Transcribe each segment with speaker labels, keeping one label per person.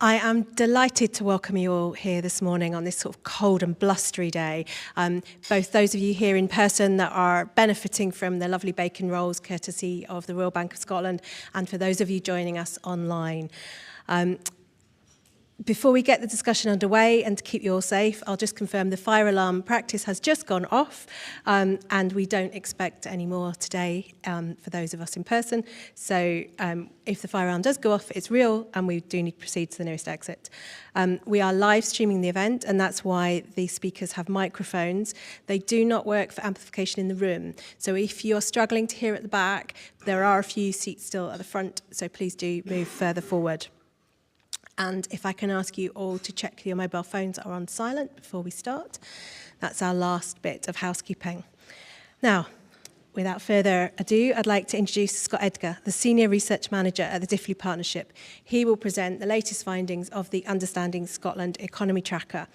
Speaker 1: I am delighted to welcome you all here this morning on this sort of cold and blustery day. Both those of you here in person that are benefiting from the lovely bacon rolls courtesy of the Royal Bank of Scotland, and for those of you joining us online. Before we get the discussion underway and to keep you all safe, I'll just confirm the fire alarm practice has just gone off, and we don't expect any more today for those of us in person. So if the fire alarm does go off, it's real and we do need to proceed to the nearest exit. We are live streaming the event, and that's why the speakers have microphones. They do not work for amplification in the room. So if you're struggling to hear at the back, there are a few seats still at the front, so please do move further forward. And if I can ask you all to check your mobile phones are on silent before we start. That's our last bit of housekeeping. Now, without further ado, I'd like to introduce Scott Edgar, the Senior Research Manager at the Diffley Partnership. He will present the latest findings of the Understanding Scotland Economy Tracker.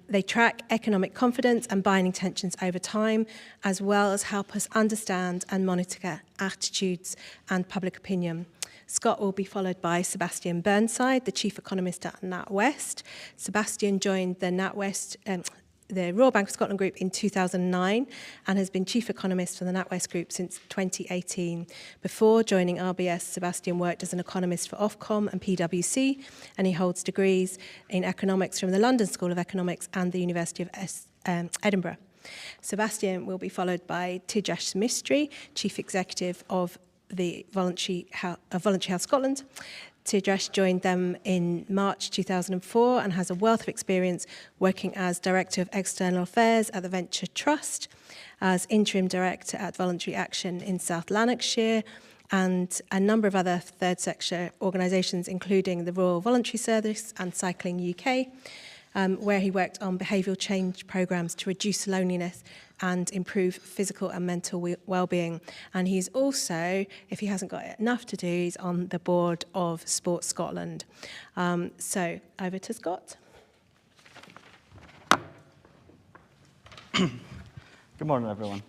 Speaker 1: They track economic confidence and buying intentions over time, as well as help us understand and monitor attitudes and public opinion. Scott will be followed by Sebastian Burnside, the Chief Economist at Natwest. Sebastian joined the Natwest, the Royal Bank of Scotland Group in 2009 and has been Chief Economist for the Natwest Group since 2018. Before joining RBS, Sebastian worked as an economist for Ofcom and PwC, and he holds degrees in economics from the London School of Economics and the University of Edinburgh. Sebastian will be followed by Tejesh Mistry, Chief Executive of the Voluntary Health Scotland. Tejesh joined them in March 2004 and has a wealth of experience working as Director of External Affairs at the Venture Trust, as Interim Director at Voluntary Action in South Lanarkshire, and a number of other third sector organisations, including the Royal Voluntary Service and Cycling UK, where he worked on behavioural change programmes to reduce loneliness and improve physical and mental well-being. And he's also, if he hasn't got enough to do, he's on the board of Sports Scotland. So over to Scott.
Speaker 2: Good morning, everyone.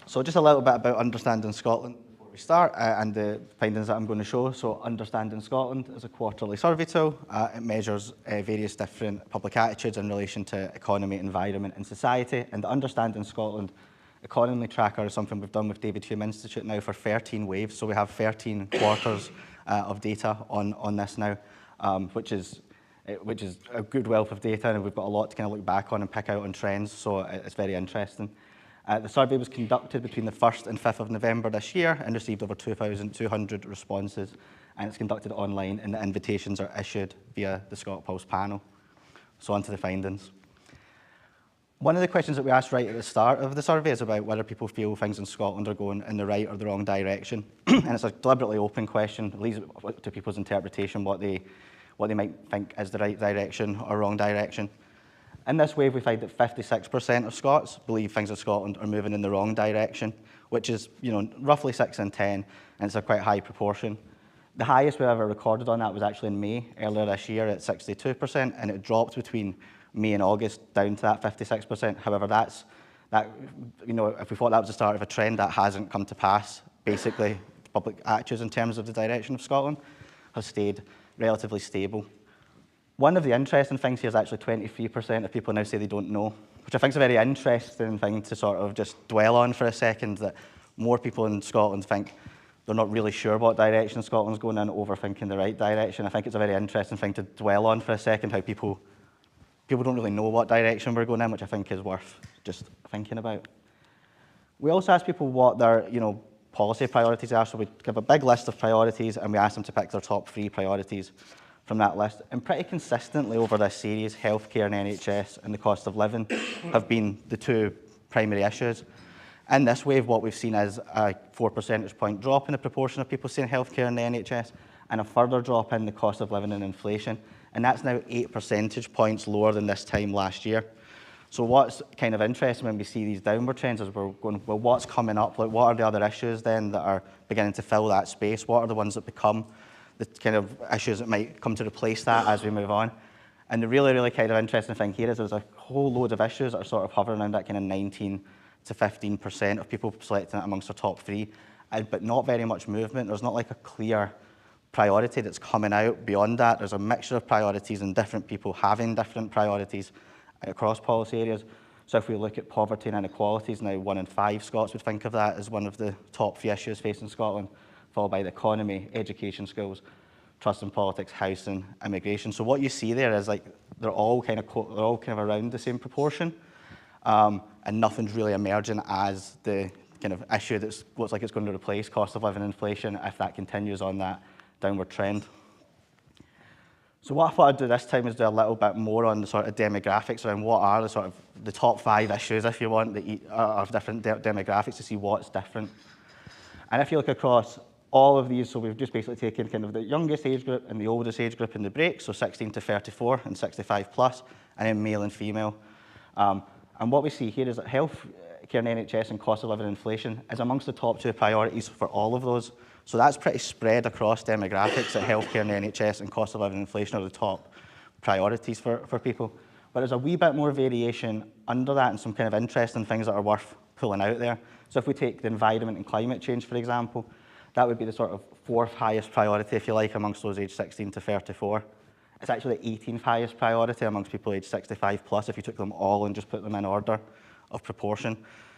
Speaker 2: So just a little bit about Understanding Scotland before we start and the findings that I'm going to show. So Understanding Scotland is a quarterly survey tool. It measures various different public attitudes in relation to economy, environment and society. And the Understanding Scotland Economy Tracker is something we've done with David Hume Institute now for 13 waves. So we have 13 quarters of data on this now, which is a good wealth of data, and we've got a lot to kind of look back on and pick out on trends. So it's very interesting. The survey was conducted between the 1st and 5th of November this year and received over 2,200 responses, and it's conducted online and the invitations are issued via the Scott Pulse panel. So on to the findings. One of the questions that we asked right at the start of the survey is about whether people feel things in Scotland are going in the right or the wrong direction. And it's a deliberately open question. It leaves it to people's interpretation what they might think is the right direction or wrong direction. In this wave, we find that 56% of Scots believe things in Scotland are moving in the wrong direction, which is, roughly 6 in 10, and it's a quite high proportion. The highest we've ever recorded on that was actually in May, earlier this year at 62%, and it dropped between May and August down to that 56%. However, if we thought that was the start of a trend, that hasn't come to pass. Basically, public attitudes in terms of the direction of Scotland have stayed relatively stable. One of the interesting things here is actually 23% of people now say they don't know, which I think is a very interesting thing to sort of just dwell on for a second, that more people in Scotland think they're not really sure what direction Scotland's going in, overthinking the right direction. I think it's a very interesting thing to dwell on for a second, how people don't really know what direction we're going in, which I think is worth just thinking about. We also ask people what their policy priorities are, so we give a big list of priorities and we ask them to pick their top 3 priorities from that list. And pretty consistently over this series, healthcare and NHS and the cost of living have been the 2 primary issues. In this wave, what we've seen is a 4 percentage point drop in the proportion of people saying healthcare and the NHS, and a further drop in the cost of living and inflation. And that's now 8 percentage points lower than this time last year. So what's kind of interesting when we see these downward trends is we're going, well, what's coming up? Like, what are the other issues then that are beginning to fill that space? What are the ones that become the kind of issues that might come to replace that as we move on? And the really, really kind of interesting thing here is there's a whole load of issues that are sort of hovering around that kind of 19 to 15% of people selecting it amongst their top 3, but not very much movement. There's not like a clear priority that's coming out beyond that. There's a mixture of priorities and different people having different priorities across policy areas. So if we look at poverty and inequalities, now 1 in 5 Scots would think of that as one of the top 3 issues facing Scotland, followed by the economy, education, schools, trust in politics, housing, immigration. So what you see there is like they're all kind of around the same proportion, and nothing's really emerging as the kind of issue that looks like it's going to replace cost of living inflation if that continues on that downward trend. So what I thought I'd do this time is do a little bit more on the sort of demographics around what are the sort of the top 5 issues, if you want, that are different demographics to see what's different. And if you look across all of these, so we've just basically taken kind of the youngest age group and the oldest age group in the break, so 16 to 34 and 65 plus, and then male and female. And what we see here is that health care and NHS and cost of living inflation is amongst the top 2 priorities for all of those. So that's pretty spread across demographics that healthcare and NHS and cost of living inflation are the top priorities for people. But there's a wee bit more variation under that and some kind of interesting things that are worth pulling out there. So if we take the environment and climate change, for example, that would be the sort of 4th highest priority, if you like, amongst those aged 16 to 34. It's actually the 18th highest priority amongst people aged 65 plus if you took them all and just put them in order of proportion.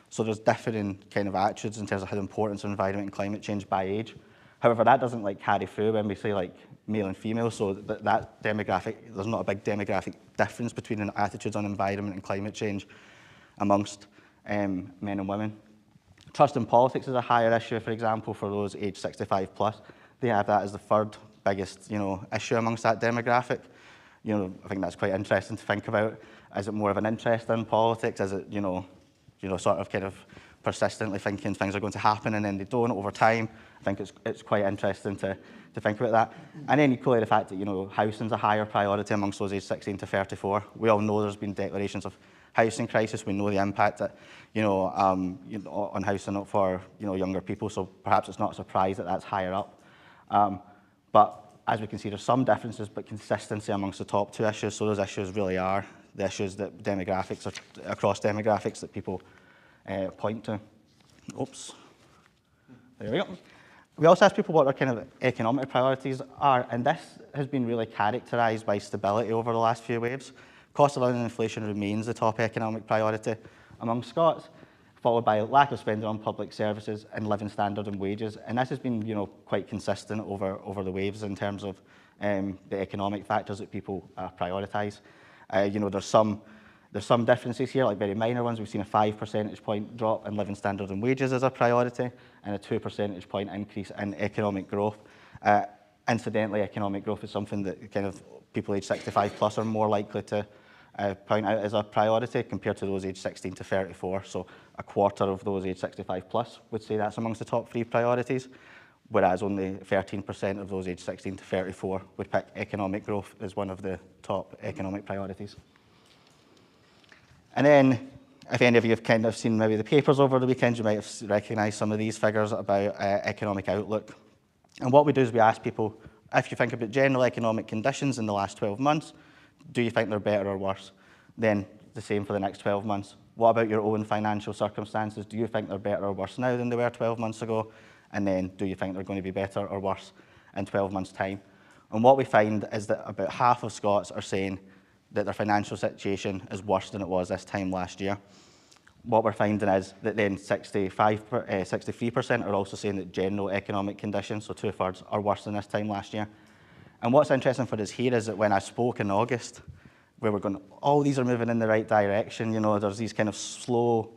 Speaker 2: So there's differing kind of attitudes in terms of how important environment and climate change by age. However, that doesn't like carry through when we say like male and female, so that demographic, there's not a big demographic difference between the attitudes on environment and climate change amongst men and women. Trust in politics is a higher issue, for example, for those aged 65 plus. They have that as the 3rd biggest, issue amongst that demographic. I think that's quite interesting to think about. Is it more of an interest in politics? Is it, sort of kind of persistently thinking things are going to happen and then they don't over time? I think it's quite interesting to think about that. And then equally the fact that, housing's a higher priority amongst those aged 16 to 34. We all know there's been declarations of housing crisis. We know the impact that, on housing for, younger people. So perhaps it's not a surprise that that's higher up. But as we can see, there's some differences, but consistency amongst the top 2 issues. So those issues really are the issues that across demographics that people point to. Oops. There we go. We also asked people what their kind of economic priorities are, and this has been really characterised by stability over the last few waves. Cost of living and inflation remains the top economic priority among Scots, followed by lack of spending on public services and living standard and wages. And this has been, quite consistent over the waves in terms of the economic factors that people prioritise. There's some differences here, like very minor ones. We've seen a 5 percentage point drop in living standard and wages as a priority, and a 2 percentage point increase in economic growth. Incidentally, economic growth is something that kind of people aged 65 plus are more likely to point out as a priority compared to those aged 16 to 34. So a quarter of those aged 65 plus would say that's amongst the top 3 priorities, whereas only 13% of those aged 16 to 34 would pick economic growth as one of the top economic priorities. And then, if any of you have kind of seen maybe the papers over the weekend, you might have recognised some of these figures about economic outlook. And what we do is we ask people, if you think about general economic conditions in the last 12 months, do you think they're better or worse? Then the same for the next 12 months. What about your own financial circumstances? Do you think they're better or worse now than they were 12 months ago? And then do you think they're going to be better or worse in 12 months' time? And what we find is that about half of Scots are saying that their financial situation is worse than it was this time last year. What we're finding is that then 63% are also saying that general economic conditions, so 2/3, are worse than this time last year. And what's interesting for us here is that when I spoke in August, where we're going, all these are moving in the right direction, there's these kind of slow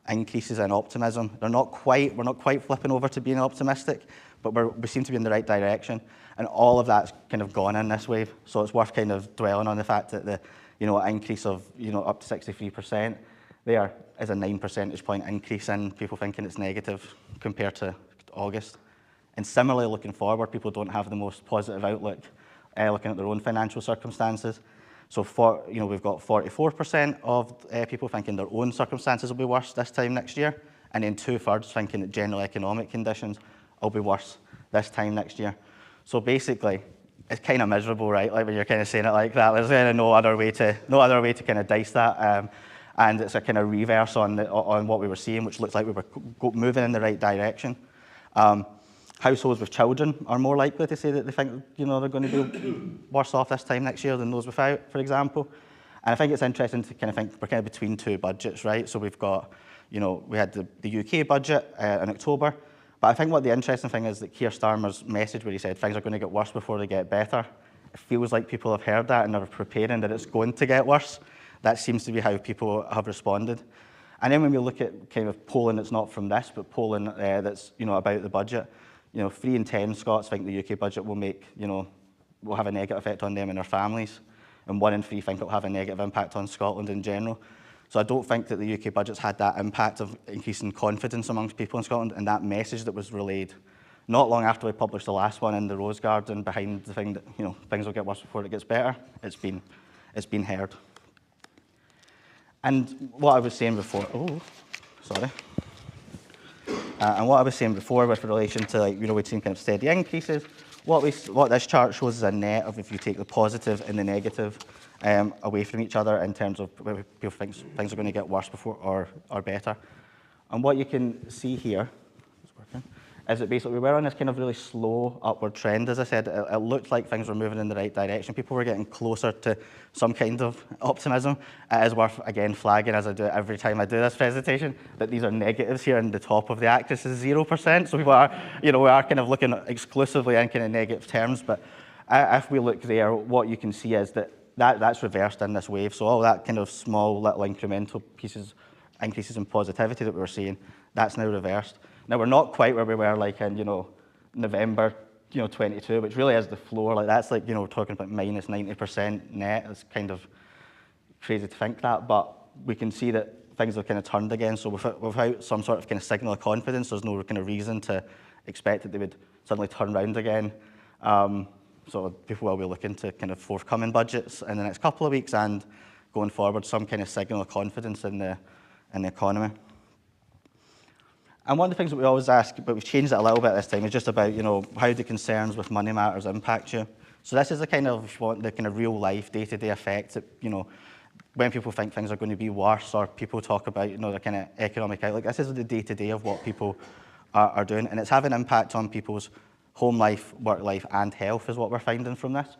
Speaker 2: increases in optimism. We're not quite flipping over to being optimistic, but we seem to be in the right direction. And all of that's kind of gone in this wave. So it's worth kind of dwelling on the fact that the increase of up to 63% there is a 9 percentage point increase in people thinking it's negative compared to August. And similarly, looking forward, people don't have the most positive outlook looking at their own financial circumstances. So we've got 44% of people thinking their own circumstances will be worse this time next year, and then 2/3 thinking that general economic conditions will be worse this time next year. So basically, it's kind of miserable, right? Like when you're kind of saying it like that, there's kind of no other way to kind of dice that. And it's a kind of reverse on what we were seeing, which looked like we were moving in the right direction. Households with children are more likely to say that they think, they're going to be worse off this time next year than those without, for example. And I think it's interesting to kind of think we're kind of between two budgets, right? So we've got, we had the UK budget in October, but I think what the interesting thing is that Keir Starmer's message where he said things are going to get worse before they get better, it feels like people have heard that and are preparing that it's going to get worse. That seems to be how people have responded. And then when we look at kind of polling that's not from this, but polling that's, about the budget, 3 in 10 Scots think the UK budget will make, will have a negative effect on them and their families. And 1 in 3 think it will have a negative impact on Scotland in general. So I don't think that the UK budget's had that impact of increasing confidence amongst people in Scotland, and that message that was relayed not long after we published the last one in the Rose Garden behind the thing that, things will get worse before it gets better, it's been heard. And what I was saying before, and what I was saying before with relation to, we'd seen kind of steady increases. What this chart shows is a net of if you take the positive and the negative away from each other in terms of whether people think things are going to get worse before or better. And what you can see here is that basically we were on this kind of really slow upward trend. As I said, it looked like things were moving in the right direction. People were getting closer to some kind of optimism. It is worth, again, flagging, as I do every time I do this presentation, that these are negatives here, and the top of the axis is 0%. So we are kind of looking exclusively in kind of negative terms. But if we look there, what you can see is that's reversed in this wave. So all that kind of small little incremental increases in positivity that we were seeing, that's now reversed. Now, we're not quite where we were like in, November, 22, which really is the floor. Like that's like, we're talking about minus 90% net. It's kind of crazy to think that, but we can see that things have kind of turned again. So without some sort of kind of signal of confidence, there's no kind of reason to expect that they would suddenly turn around again. So people will be looking to kind of forthcoming budgets in the next couple of weeks and going forward, some kind of signal of confidence in the economy. And one of the things that we always ask, but we've changed it a little bit this time, is just about, how do concerns with money matters impact you? So this is the kind of, if you want, the kind of real life, day-to-day effect that, when people think things are going to be worse, or people talk about, the kind of economic outlook. This is the day-to-day of what people are doing, and it's having an impact on people's home life, work life, and health is what we're finding from this.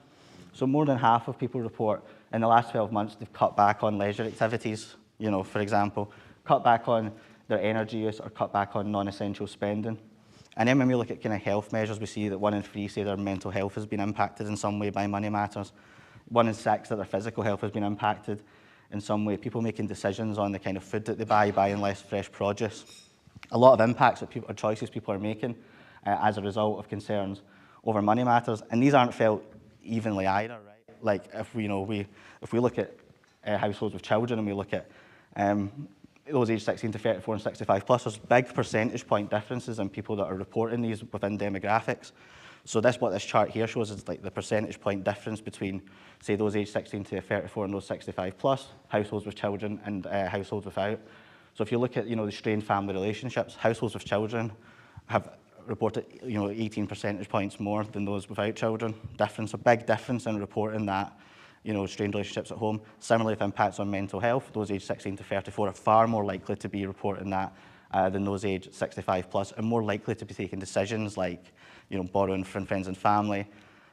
Speaker 2: So more than half of people report in the last 12 months they've cut back on leisure activities, for example, cut back on their energy use or cut back on non-essential spending. And then when we look at kind of health measures, we see that 1 in 3 say their mental health has been impacted in some way by money matters. 1 in 6 that their physical health has been impacted in some way. People making decisions on the kind of food that they buy, buying less fresh produce. A lot of impacts that or choices people are making as a result of concerns over money matters. And these aren't felt evenly either, right? Like if we look at households with children and we look at those aged 16 to 34 and 65 plus, there's big percentage point differences in people that are reporting these within demographics. So what this chart here shows is like the percentage point difference between, say, those aged 16 to 34 and those 65 plus, households with children and households without. So if you look at, the strained family relationships, households with children have reported, 18 percentage points more than those without children. A big difference in reporting that, strained relationships at home. Similarly, with impacts on mental health, those aged 16 to 34 are far more likely to be reporting that than those aged 65 plus, and more likely to be taking decisions like, borrowing from friends and family,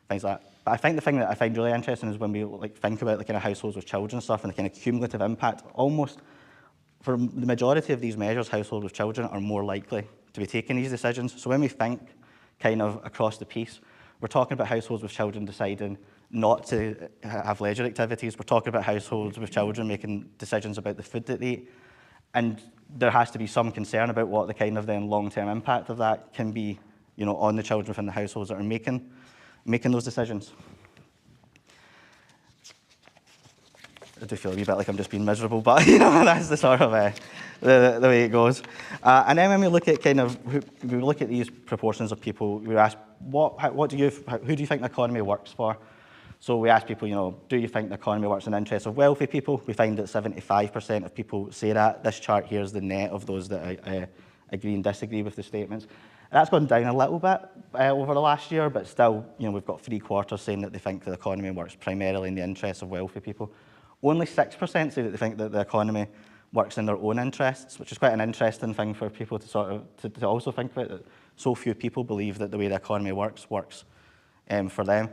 Speaker 2: things like that. But I think the thing that I find really interesting is when we think about the kind of households with children stuff and the kind of cumulative impact, almost for the majority of these measures, households with children are more likely to be taking these decisions. So when we think kind of across the piece, we're talking about households with children deciding not to have leisure activities. We're talking about households with children making decisions about the food that they eat. And there has to be some concern about what the kind of then long-term impact of that can be, on the children within the households that are making those decisions. I do feel a wee bit like I'm just being miserable, but that's the sort of the way it goes. And then when we look at we look at these proportions of people, we ask, who do you think the economy works for? So we ask people, do you think the economy works in the interests of wealthy people? We find that 75% of people say that. This chart here is the net of those that agree and disagree with the statements. That's gone down a little bit over the last year, but still, we've got 3/4 saying that they think the economy works primarily in the interests of wealthy people. Only 6% say that they think that the economy works in their own interests, which is quite an interesting thing for people to sort of to also think about, that so few people believe that the way the economy works for them.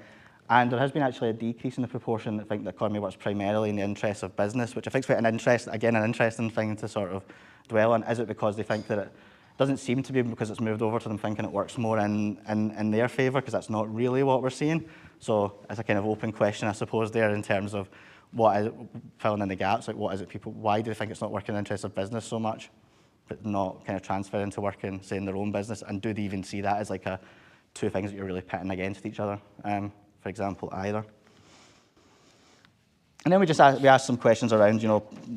Speaker 2: And there has been actually a decrease in the proportion that think the economy works primarily in the interests of business, which I think is quite an interesting thing to sort of dwell on. Is it because they think that it doesn't seem to be because it's moved over to them thinking it works more in their favour, because that's not really what we're seeing. So it's a kind of open question, I suppose, there in terms of what is it, filling in the gaps, like what is it people, why do they think it's not working in the interests of business so much, but not kind of transferring to working, say, in their own business, and do they even see that as like two things that you're really pitting against each other? For example, either. And then we asked some questions around,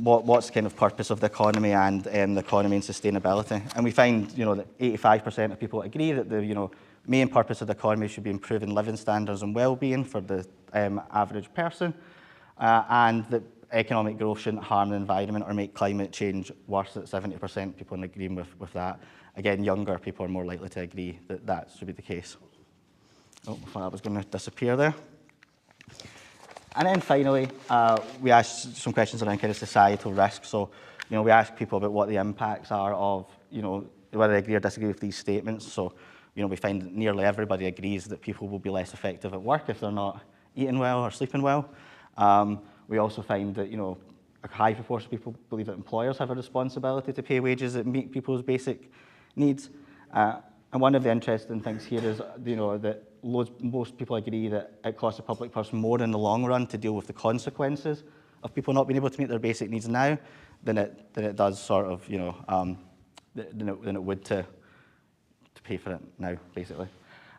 Speaker 2: what's the kind of purpose of the economy and the economy and sustainability. And we find, that 85% of people agree that the, main purpose of the economy should be improving living standards and well-being for the average person, and that economic growth shouldn't harm the environment or make climate change worse. At 70% people agreeing with that. Again, younger people are more likely to agree that that should be the case. Oh, I thought that was going to disappear there. And then finally, we asked some questions around kind of societal risks. So, we asked people about what the impacts are of, whether they agree or disagree with these statements. So, we find that nearly everybody agrees that people will be less effective at work if they're not eating well or sleeping well. We also find that, a high proportion of people believe that employers have a responsibility to pay wages that meet people's basic needs. And one of the interesting things here is, that most people agree that it costs the public purse more in the long run to deal with the consequences of people not being able to meet their basic needs now than it does sort of, than it would to pay for it now, basically.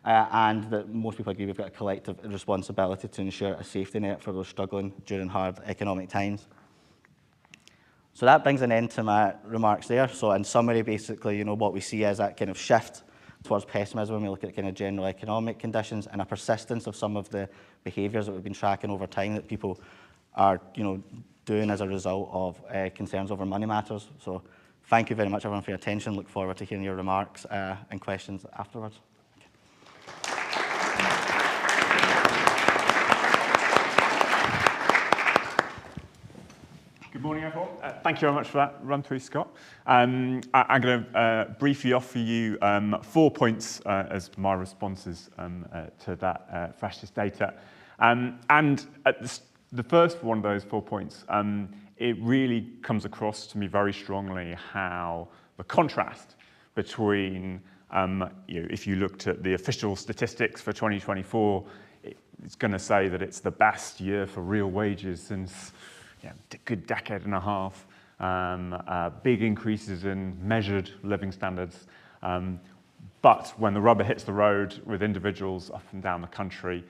Speaker 2: And that most people agree we've got a collective responsibility to ensure a safety net for those struggling during hard economic times. So that brings an end to my remarks there. So in summary, basically, what we see is that kind of shift towards pessimism when we look at kind of general economic conditions and a persistence of some of the behaviours that we've been tracking over time that people are, doing as a result of concerns over money matters. So thank you very much, everyone, for your attention. Look forward to hearing your remarks and questions afterwards.
Speaker 3: Good morning, everyone. Thank you very much for that run through, Scott. I'm going to briefly offer you 4 points as my responses to that freshest data. And at the first one of those 4 points, it really comes across to me very strongly how the contrast between, if you looked at the official statistics for 2024, it's going to say that it's the best year for real wages since a good decade and a half, big increases in measured living standards. But when the rubber hits the road with individuals up and down the country,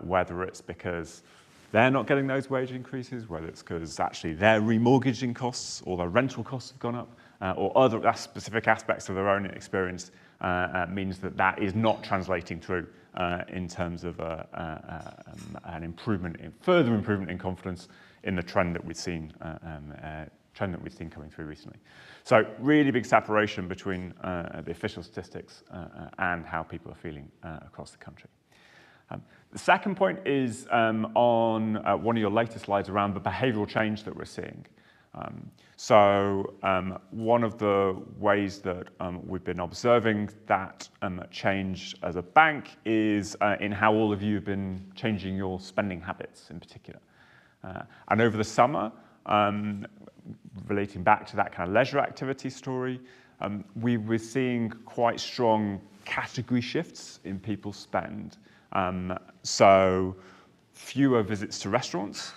Speaker 3: whether it's because they're not getting those wage increases, whether it's because actually their remortgaging costs or their rental costs have gone up, or other specific aspects of their own experience, means that is not translating through in terms of an further improvement in confidence in the trend that we've seen coming through recently. So really big separation between the official statistics and how people are feeling across the country. The second point is on one of your later slides around the behavioural change that we're seeing. So one of the ways that we've been observing that change as a bank is in how all of you have been changing your spending habits in particular. And over the summer, relating back to that kind of leisure activity story, we were seeing quite strong category shifts in people's spend. So fewer visits to restaurants,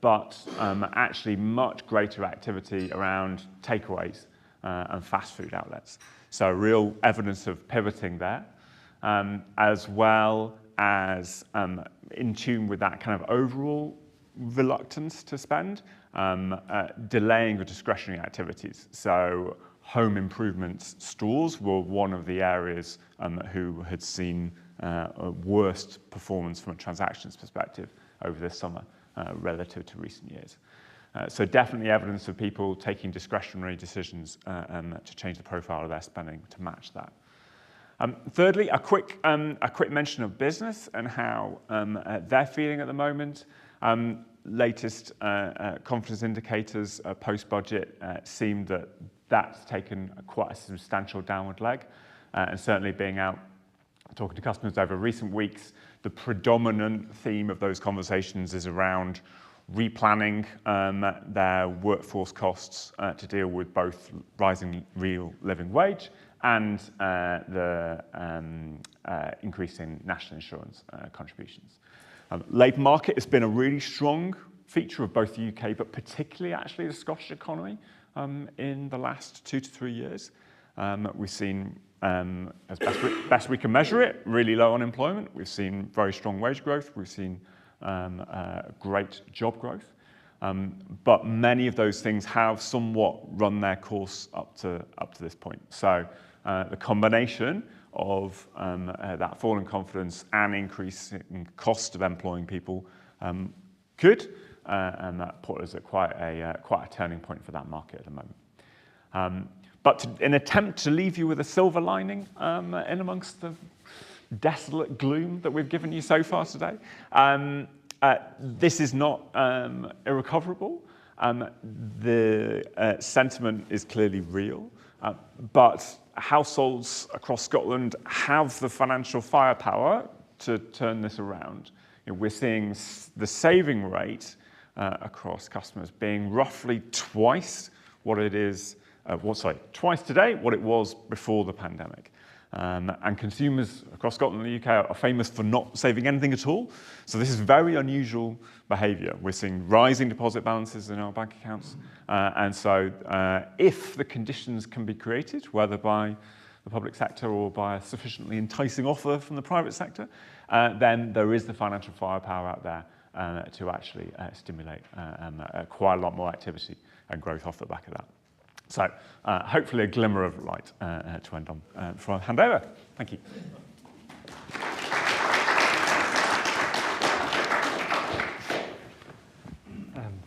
Speaker 3: but actually much greater activity around takeaways and fast food outlets. So real evidence of pivoting there, as well as in tune with that kind of overall reluctance to spend, delaying the discretionary activities. So home improvement stores were one of the areas who had seen worst performance from a transactions perspective over this summer relative to recent years. So definitely evidence of people taking discretionary decisions to change the profile of their spending to match that. Thirdly, a quick mention of business and how they're feeling at the moment. latest confidence indicators post-budget seem that that's taken quite a substantial downward leg. And certainly being out talking to customers over recent weeks, the predominant theme of those conversations is around replanning their workforce costs to deal with both rising real living wage and the increase in national insurance contributions. Labour market has been a really strong feature of both the UK, but particularly actually the Scottish economy in the last 2 to 3 years. We've seen, as best we can measure it, really low unemployment. We've seen very strong wage growth. We've seen great job growth. But many of those things have somewhat run their course up to this point. So the combination of that fall in confidence and increase in cost of employing people could, and that put us at quite a turning point for that market at the moment. But in an attempt to leave you with a silver lining in amongst the desolate gloom that we've given you so far today, this is not irrecoverable. The sentiment is clearly real, but households across Scotland have the financial firepower to turn this around. You know, we're seeing the saving rate across customers being roughly twice what it is, twice today what it was before the pandemic. And consumers across Scotland and the UK are famous for not saving anything at all. So this is very unusual behaviour. We're seeing rising deposit balances in our bank accounts. And so if the conditions can be created, whether by the public sector or by a sufficiently enticing offer from the private sector, then there is the financial firepower out there to actually stimulate quite a lot more activity and growth off the back of that. So hopefully a glimmer of light to end on before I hand over. Thank you.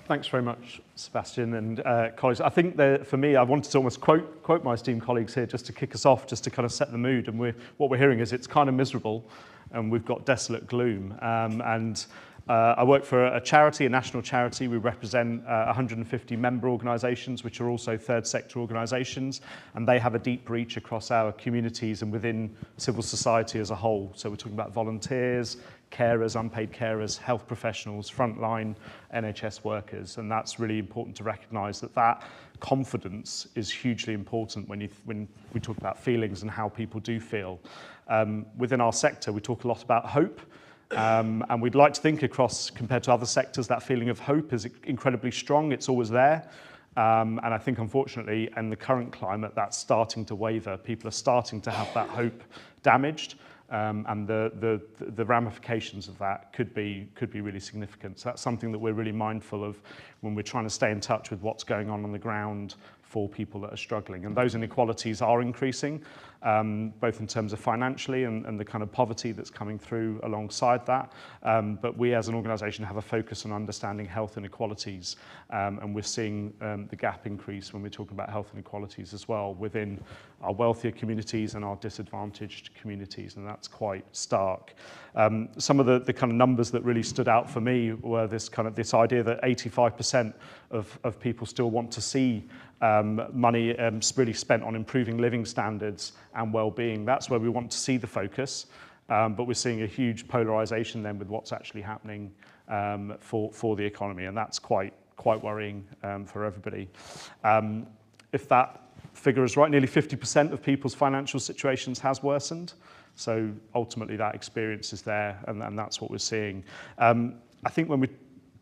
Speaker 4: Thanks very much, Sebastian and colleagues. I think that for me, I wanted to almost quote my esteemed colleagues here just to kick us off, just to kind of set the mood. And what we're hearing is it's kind of miserable and we've got desolate gloom. I work for a charity, a national charity. We represent 150 member organisations, which are also third sector organisations, and they have a deep reach across our communities and within civil society as a whole. So we're talking about volunteers, carers, unpaid carers, health professionals, frontline NHS workers, and that's really important to recognise that confidence is hugely important when we talk about feelings and how people do feel. Within our sector, we talk a lot about hope. And we'd like to think across, compared to other sectors, that feeling of hope is incredibly strong. It's always there. And I think, unfortunately, in the current climate, that's starting to waver. People are starting to have that hope damaged. And the ramifications of that could be really significant. So that's something that we're really mindful of when we're trying to stay in touch with what's going on the ground for people that are struggling. And those inequalities are increasing, both in terms of financially and the kind of poverty that's coming through alongside that. But we as an organisation have a focus on understanding health inequalities, and we're seeing the gap increase when we're talking about health inequalities as well within our wealthier communities and our disadvantaged communities, and that's quite stark. Some of the kind of numbers that really stood out for me were this idea that 85% of people still want to see money really spent on improving living standards and well-being. That's where we want to see the focus, but we're seeing a huge polarisation then with what's actually happening for the economy, and that's quite worrying for everybody. If that figure is right, nearly 50% of people's financial situations has worsened, so ultimately that experience is there, and that's what we're seeing. I think when we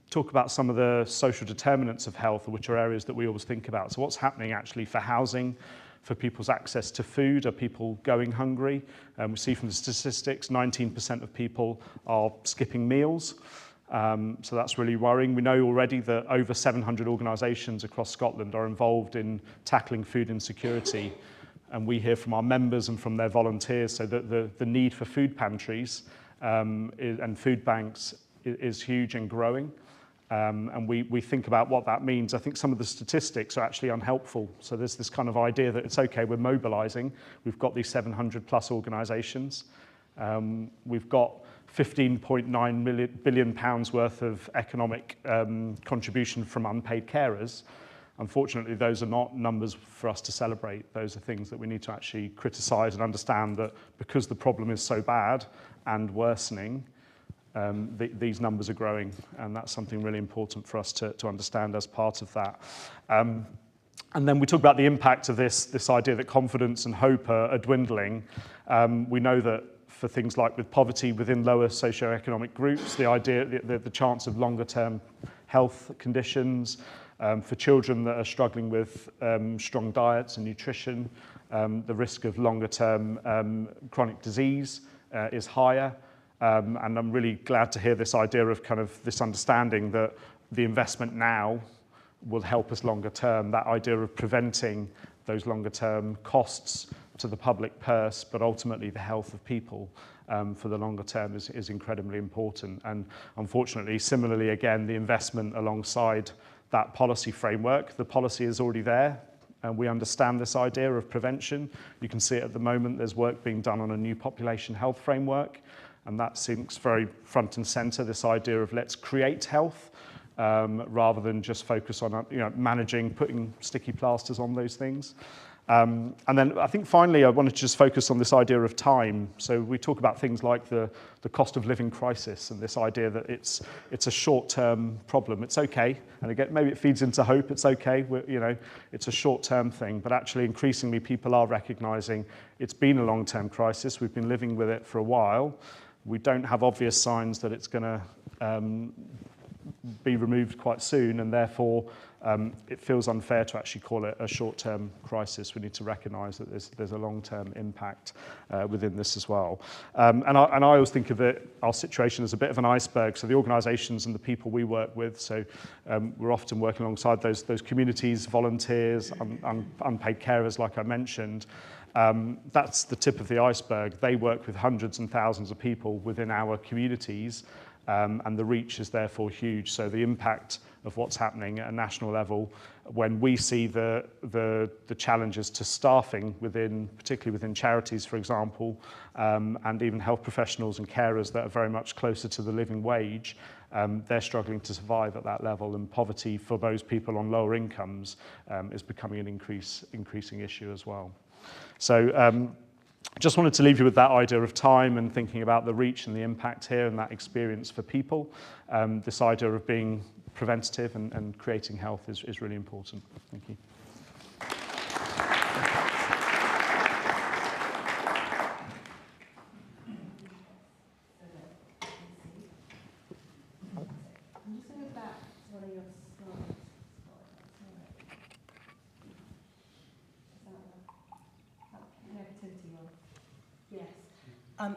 Speaker 4: talk about some of the social determinants of health, which are areas that we always think about. So what's happening actually for housing, for people's access to food? Are people going hungry? We see from the statistics, 19% of people are skipping meals. So that's really worrying. We know already that over 700 organisations across Scotland are involved in tackling food insecurity. And we hear from our members and from their volunteers, so that the need for food pantries and food banks is huge and growing. And we think about what that means. I think some of the statistics are actually unhelpful. So there's this kind of idea that it's okay, we're mobilising. We've got these 700 plus organisations. We've got £15.9 billion worth of economic contribution from unpaid carers. Unfortunately, those are not numbers for us to celebrate. Those are things that we need to actually criticise and understand that because the problem is so bad and worsening, these numbers are growing, and that's something really important for us to understand as part of that. And then we talk about the impact of this idea that confidence and hope are dwindling. We know that for things like with poverty within lower socioeconomic groups, the chance of longer term health conditions, for children that are struggling with strong diets and nutrition, the risk of longer term chronic disease is higher. And I'm really glad to hear this idea of kind of this understanding that the investment now will help us longer term, that idea of preventing those longer term costs to the public purse, but ultimately the health of people for the longer term is incredibly important. And unfortunately, similarly, again, the investment alongside that policy framework, the policy is already there, and we understand this idea of prevention. You can see it at the moment, there's work being done on a new population health framework, and that sinks very front and centre, this idea of let's create health, rather than just focus on managing, putting sticky plasters on those things. And then I think finally I wanted to just focus on this idea of time. So we talk about things like the cost of living crisis and this idea that it's a short-term problem. It's okay, and again maybe it feeds into hope. It's okay, it's a short-term thing, but actually increasingly people are recognising it's been a long-term crisis. We've been living with it for a while. We don't have obvious signs that it's going to be removed quite soon, and therefore it feels unfair to actually call it a short-term crisis. We need to recognise that there's a long-term impact within this as well. And I always think of our situation as a bit of an iceberg. So the organisations and the people we work with, so we're often working alongside those communities, volunteers, unpaid carers, like I mentioned. That's the tip of the iceberg. They work with hundreds and thousands of people within our communities, and the reach is therefore huge. So the impact of what's happening at a national level, when we see the challenges to staffing particularly within charities, for example, and even health professionals and carers that are very much closer to the living wage, they're struggling to survive at that level, and poverty for those people on lower incomes is becoming an increasing issue as well. So just wanted to leave you with that idea of time and thinking about the reach and the impact here and that experience for people. This idea of being preventative and creating health is really important. Thank you.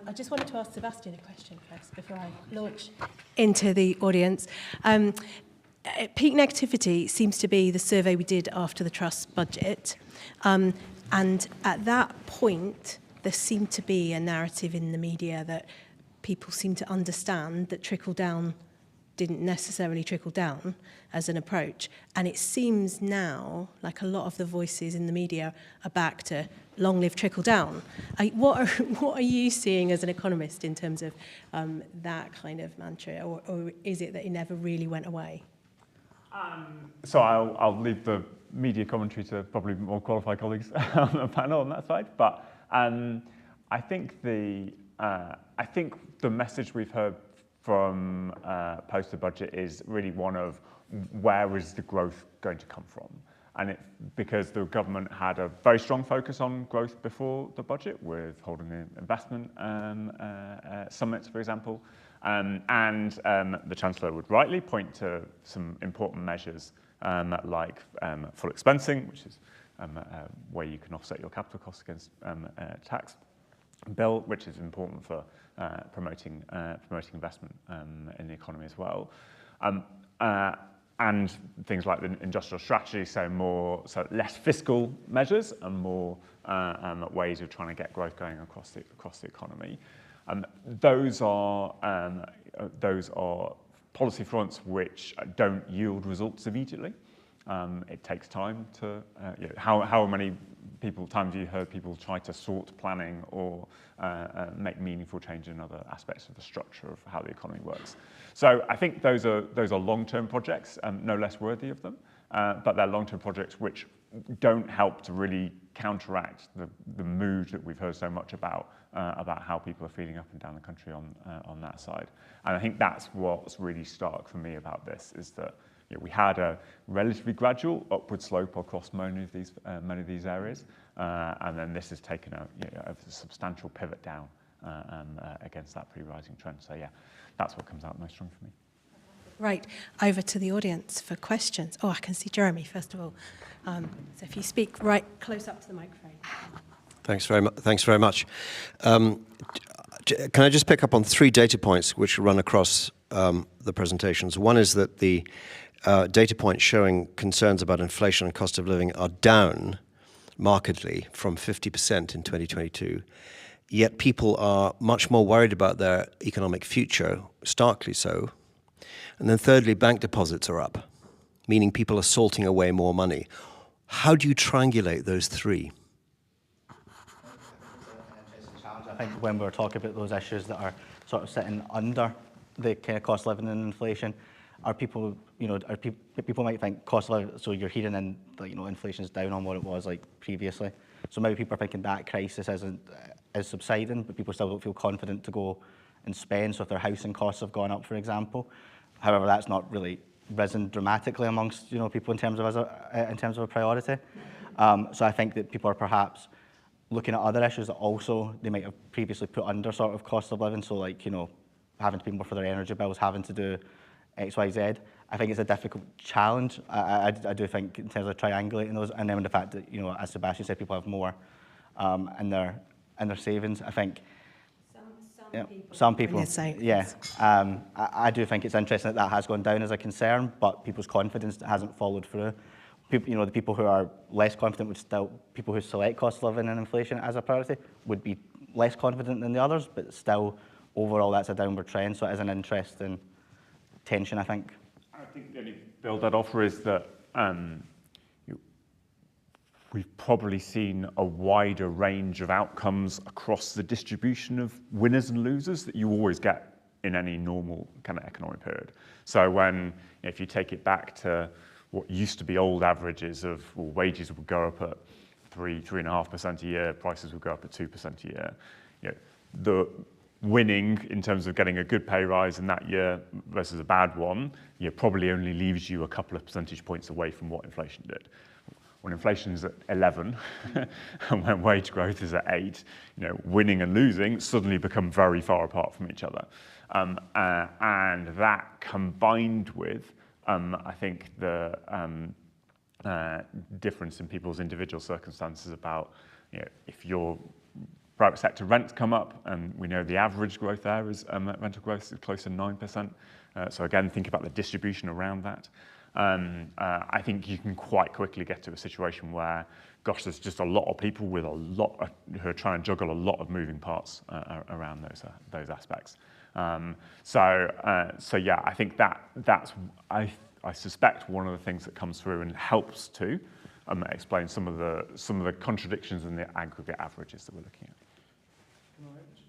Speaker 1: I just wanted to ask Sebastian a question first before I launch into the audience. Peak negativity seems to be the survey we did after the Trust budget. And at that point, there seemed to be a narrative in the media that people seemed to understand that trickle-down didn't necessarily trickle down as an approach. And it seems now like a lot of the voices in the media are back to long live trickle down. What are you seeing as an economist in terms of that kind of mantra, or is it that it never really went away?
Speaker 3: So I'll leave the media commentary to probably more qualified colleagues on the panel on that side. But I think the message we've heard from post the budget is really one of where is the growth going to come from? And because the government had a very strong focus on growth before the budget, with holding the investment summits, for example, and the Chancellor would rightly point to some important measures like full expensing, which is where you can offset your capital costs against tax bill, which is important for promoting investment in the economy as well. And things like the industrial strategy, so less fiscal measures and more ways of trying to get growth going across the economy. Those are policy fronts which don't yield results immediately. It takes time to how many times you heard people try to sort planning or make meaningful change in other aspects of the structure of how the economy works. So I think those are long-term projects, no less worthy of them, but they're long-term projects which don't help to really counteract the mood that we've heard so much about how people are feeling up and down the country on that side. And I think that's what's really stark for me about this, is that we had a relatively gradual upward slope across many of these areas, and then this has taken a substantial pivot down against that pre-rising trend. So yeah, that's what comes out most strong for me.
Speaker 1: Right, over to the audience for questions. Oh, I can see Jeremy, first of all. So if you speak right close up to the microphone.
Speaker 5: Thanks very much. Can I just pick up on 3 data points which run across the presentations? One is that the data points showing concerns about inflation and cost of living are down markedly from 50% in 2022, yet people are much more worried about their economic future, starkly so. And then thirdly, bank deposits are up, meaning people are salting away more money. How do you triangulate those 3?
Speaker 2: I think when we're talking about those issues that are sort of sitting under the kind of cost of living and inflation, are people, people might think cost of living, so you're hearing in that, inflation's down on what it was like previously. So maybe people are thinking that crisis is subsiding, but people still don't feel confident to go and spend. So if their housing costs have gone up, for example, however, that's not really risen dramatically amongst people in terms of a priority. So I think that people are perhaps looking at other issues that also they might have previously put under sort of cost of living. So like having to pay more for their energy bills, having to do X, Y, Z. I think it's a difficult challenge. I do think in terms of triangulating those, and then the fact that as Sebastian said, people have more in their savings. I think. Some people, yeah. I do think it's interesting that has gone down as a concern, but people's confidence hasn't followed through. People, the people who are less confident would still, people who select cost of living and inflation as a priority would be less confident than the others, but still, overall, that's a downward trend. So it is an interesting tension, I think.
Speaker 3: I think the only build I'd offer is that we've probably seen a wider range of outcomes across the distribution of winners and losers that you always get in any normal kind of economic period. So if you take it back to what used to be old averages of wages would go up at 3.5% a year, prices would go up at 2% a year. The winning in terms of getting a good pay rise in that year versus a bad one, probably only leaves you a couple of percentage points away from what inflation did. When inflation is at 11 and when wage growth is at 8, winning and losing suddenly become very far apart from each other. And that combined with, I think, the difference in people's individual circumstances about, if your private sector rents come up, and we know the average growth there is rental growth is close to 9%. So again, think about the distribution around that. I think you can quite quickly get to a situation where, gosh, there's just a lot of people with who are trying to juggle a lot of moving parts around those aspects. So yeah, I think that's I suspect one of the things that comes through and helps to explain some of the contradictions in the aggregate averages that we're looking at.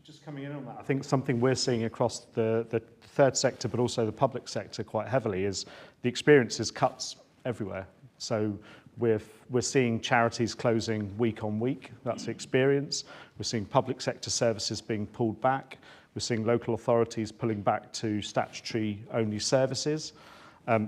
Speaker 4: Just coming in on that, I think something we're seeing across the third sector, but also the public sector quite heavily, is the experience is cuts everywhere. So we're seeing charities closing week on week. That's the experience. We're seeing public sector services being pulled back. We're seeing local authorities pulling back to statutory-only services.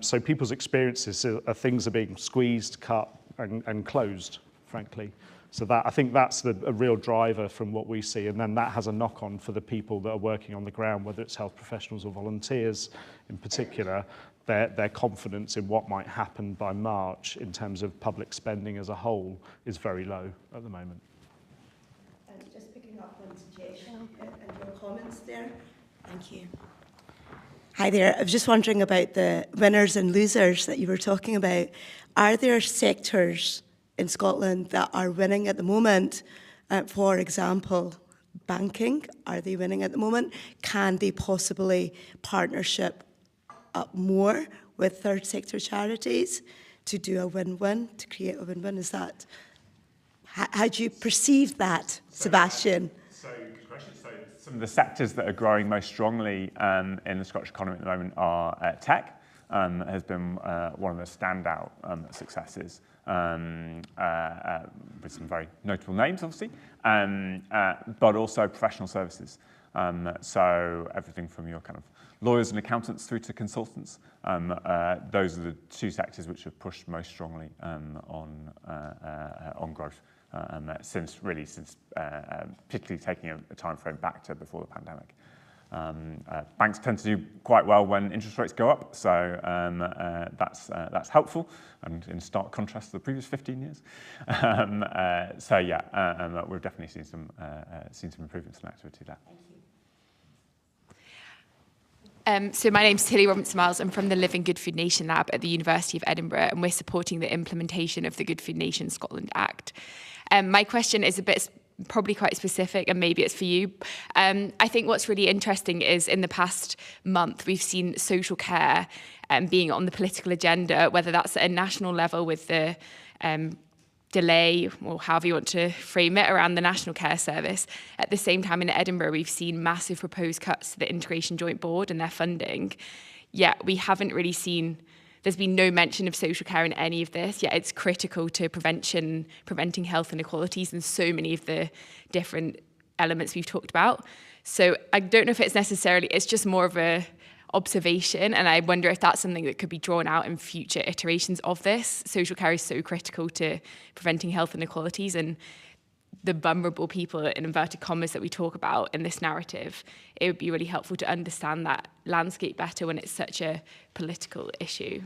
Speaker 4: So people's experiences are things are being squeezed, cut, and closed, frankly. So I think that's a real driver from what we see, and then that has a knock-on for the people that are working on the ground, whether it's health professionals or volunteers in particular. Their confidence in what might happen by March in terms of public spending as a whole is very low at the moment.
Speaker 6: And just picking up on Tejesh and your comments there. Thank you. Hi there. I was just wondering about the winners and losers that you were talking about. Are there sectors in Scotland that are winning at the moment? For example, banking, are they winning at the moment? Can they possibly partnership up more with third sector charities to do a win-win, to create a win-win? How do you perceive that, Sebastian?
Speaker 3: So, good question. So, some of the sectors that are growing most strongly in the Scottish economy at the moment are tech. Has been one of the standout successes, with some very notable names, obviously, but also professional services. So everything from your kind of lawyers and accountants through to consultants. Those are the two sectors which have pushed most strongly on growth since particularly taking a time frame back to before the pandemic. Banks tend to do quite well when interest rates go up, so that's helpful, and in stark contrast to the previous 15 years. So yeah, we've definitely seen some improvements in activity there.
Speaker 7: So my name's Tilly Robinson-Miles. I'm from the Living Good Food Nation Lab at the University of Edinburgh, and we're supporting the implementation of the Good Food Nation Scotland Act. My question is probably quite specific, and maybe it's for you. I think what's really interesting is in the past month, we've seen social care being on the political agenda, whether that's at a national level with the delay, or however you want to frame it, around the National Care Service. At the same time, in Edinburgh, we've seen massive proposed cuts to the Integration Joint Board and their funding. Yet we haven't really seen, there's been no mention of social care in any of this, yet it's critical to preventing health inequalities and so many of the different elements we've talked about. So I don't know if it's necessarily, it's just more of a observation, and I wonder if that's something that could be drawn out in future iterations of this. Social care is so critical to preventing health inequalities, and the vulnerable people, in inverted commas, that we talk about in this narrative. It would be really helpful to understand that landscape better when it's such a political issue.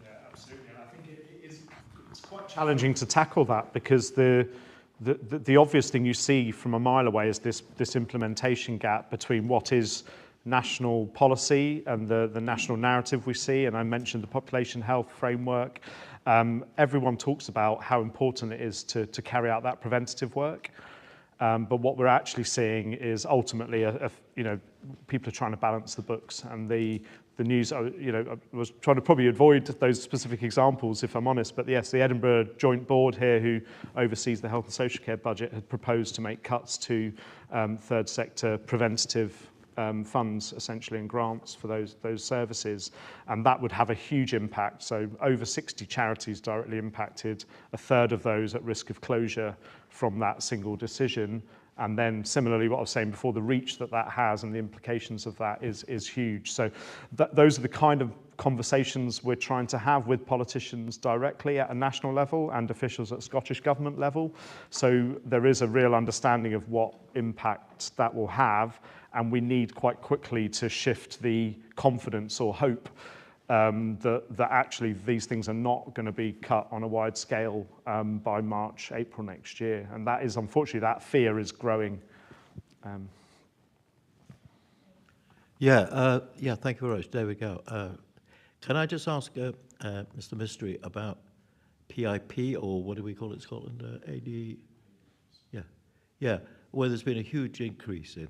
Speaker 4: Yeah, absolutely, and I think it's quite challenging to tackle that, because the obvious thing you see from a mile away is this implementation gap between what is national policy and the national narrative we see. And I mentioned the population health framework. Everyone talks about how important it is to carry out that preventative work. But what we're actually seeing is ultimately, people are trying to balance the books, and the news, I was trying to probably avoid those specific examples, if I'm honest, but yes, the Edinburgh Joint Board here, who oversees the health and social care budget, had proposed to make cuts to third sector preventative funds, essentially, and grants for those services, and that would have a huge impact. So over 60 charities directly impacted, a third of those at risk of closure from that single decision. And then similarly, what I was saying before, the reach that has and the implications of that is huge. So those are the kind of conversations we're trying to have with politicians directly at a national level and officials at Scottish Government level. So there is a real understanding of what impact that will have, and we need quite quickly to shift the confidence or hope that actually these things are not going to be cut on a wide scale by March, April next year. And that is, unfortunately, that fear is growing.
Speaker 8: Yeah, thank you very much. There we go. Can I just ask Mr. Mistry about PIP, or what do we call it in Scotland? AD? Yeah. Well, there's been a huge increase in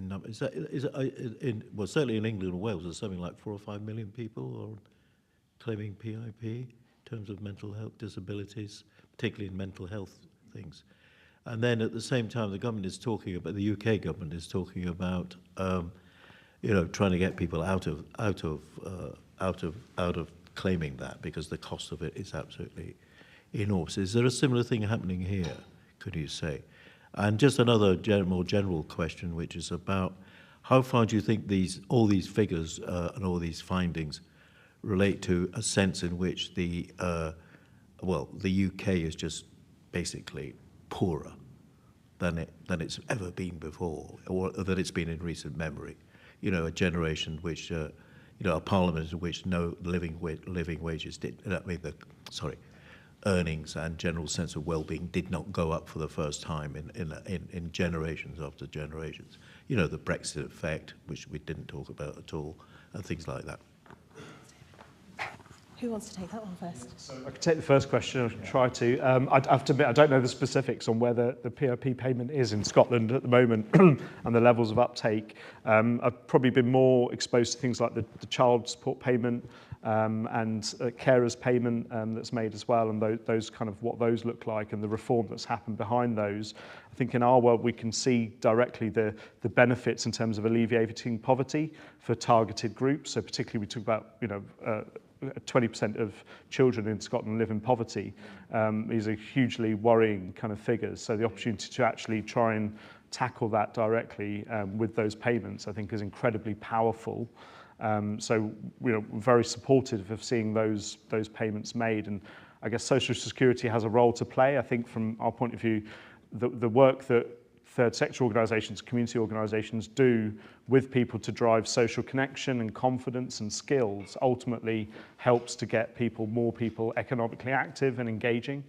Speaker 8: numbers. Well, certainly in England and Wales, there's something like 4 or 5 million people are claiming PIP in terms of mental health disabilities, particularly in mental health things. And then at the same time, the government is talking about, the UK government is talking about, trying to get people out of claiming that, because the cost of it is absolutely enormous. Is there a similar thing happening here, could you say? And just another more general question, which is about how far do you think all these figures and all these findings relate to a sense in which the UK is just basically poorer than it's ever been before, or that it's been in recent memory? A generation which, a parliament in which no living wages earnings and general sense of well-being did not go up for the first time in generations after generations. The Brexit effect, which we didn't talk about at all, and things like that.
Speaker 1: Who wants to take that one first?
Speaker 4: So I could take the first question, I'll try to. I have to admit, I don't know the specifics on where the PRP payment is in Scotland at the moment and the levels of uptake. I've probably been more exposed to things like the child support payment and carers payment that's made as well, and those kind of what those look like and the reform that's happened behind those. I think in our world we can see directly the benefits in terms of alleviating poverty for targeted groups. So particularly we talk about 20% of children in Scotland live in poverty. These are hugely worrying kind of figures. So the opportunity to actually try and tackle that directly with those payments, I think, is incredibly powerful. So we're very supportive of seeing those payments made. And I guess Social Security has a role to play. I think from our point of view, the work that third sector organisations, community organisations do with people to drive social connection and confidence and skills ultimately helps to get more people economically active and engaging.